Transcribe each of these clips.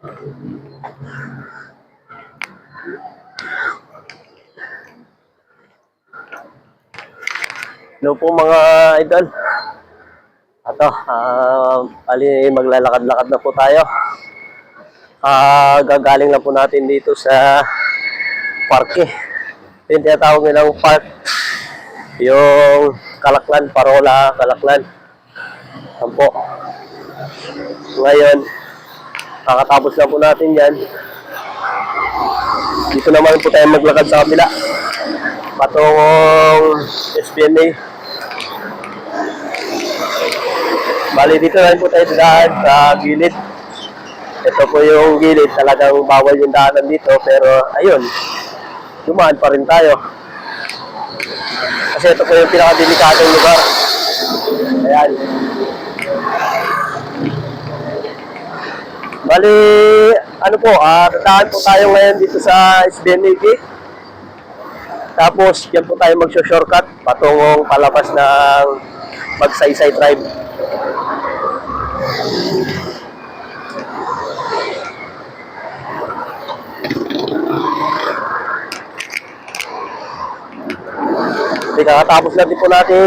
Hello po mga idol. Ato, ali maglalakad-lakad na po tayo. Gagaling lang po natin dito sa parke. Yung tinatawag nilang park. Yung Kalaklan, Parola, Kalaklan. Yan po. Ngayon, kakatapos lang po natin yan. Dito naman po tayo maglakad sa kabila. Patungong SPNA. Bali dito lang po tayo daan sa gilid. Ito po yung gilid, talagang bawal yung daanan dito, pero ayun, dumaan pa rin tayo. Kasi ito po yung pinakadelikadong lugar. Ayan. Bali, ano po, daan po tayo ngayon dito sa SBNA Gate. Tapos, yan po tayo mag-shortcut patungong palabas ng Magsaysay Drive. Kakatapos natin po natin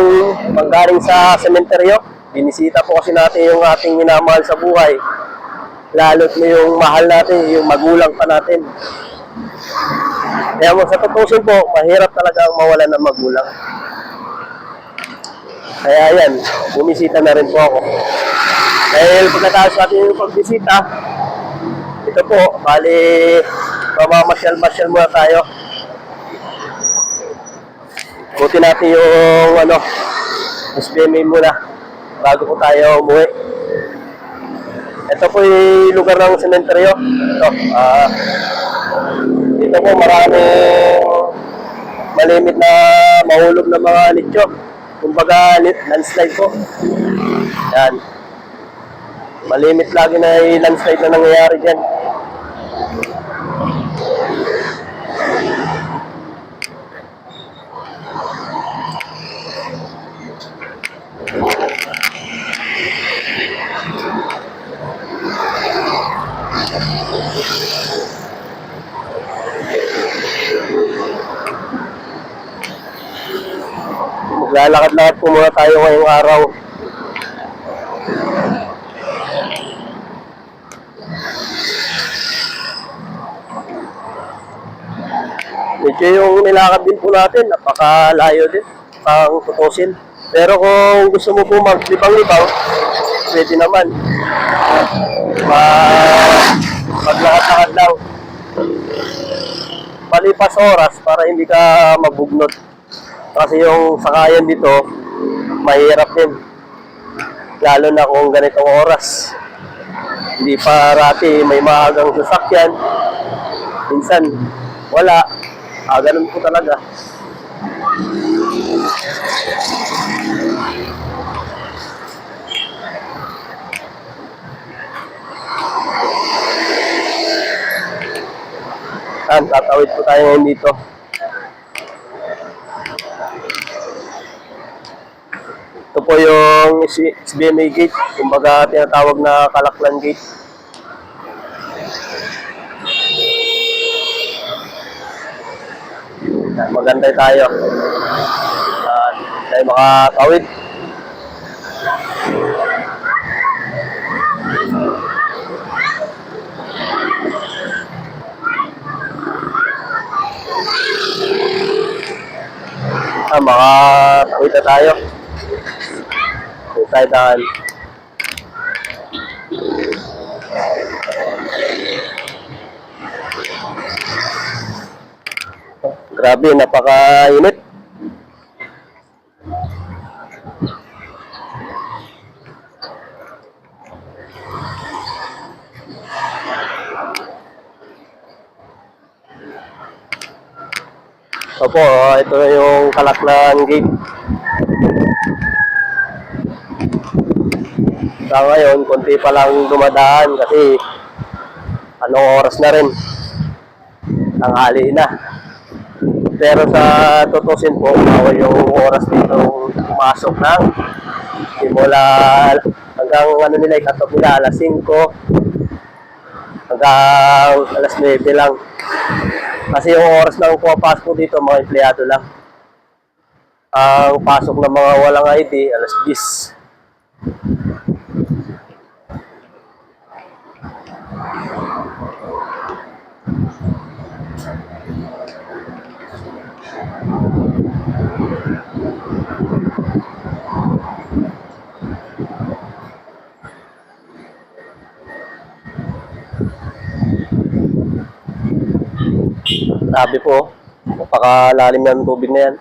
manggaling sa sementeryo. Binisita po kasi natin yung ating minamahal sa buhay. Lalo't na yung mahal natin, yung magulang pa natin. Kaya sa tutusin po, mahirap talaga ang mawalan ng magulang. Kaya yan, bumisita na rin po ako. Dahil pagkatapos natin yung pagbisita, ito po, bali, mamamasyal-masyal muna tayo. Buti natin yung SPMA muna bago po tayo umuwi. Ito po yung lugar ng sementeryo. Dito po maraming malimit na mahulog na mga lityo. Kumbaga landslide po. Yan. Malimit lagi na yung landslide na nangyayari dyan. Maglalakad-lakad po muna tayo ngayong araw. Medyo yung nilakad din po natin, napakalayo din, pang tutusin. Pero kung gusto mo po maglibang-libang, pwede naman. Maglakad-lakad lang. Palipas oras para hindi ka mabugnot. Kasi yung sakayan dito, mahirap din. Lalo na kung ganitong oras. Hindi parati may maagang sasakyan. Minsan, wala. Ganun po talaga. Tatawid po tayo ngayon dito. Ito po yung SBMA Gate, kumbaga tinatawag na Kalaklan Gate. Magantay tayo. Tayo makatawid. Makatawid na tayo. Tayo daan. Grabe, napaka-init. Opo, ito yung Kalaklan Gate. Sa ngayon, konti pa lang dumadaan kasi anong oras na rin, tanghali na. Pero sa tutusin po, bawal yung oras dito pumasok ng simula hanggang nila ikatap nila alas 5 hanggang hanggang alas 9 lang. Kasi yung oras na pumapasok po dito, mga empleyado lang. Ang pasok ng mga walang ID, alas 10. Grabe po, napakalalim na ng tubig na yan.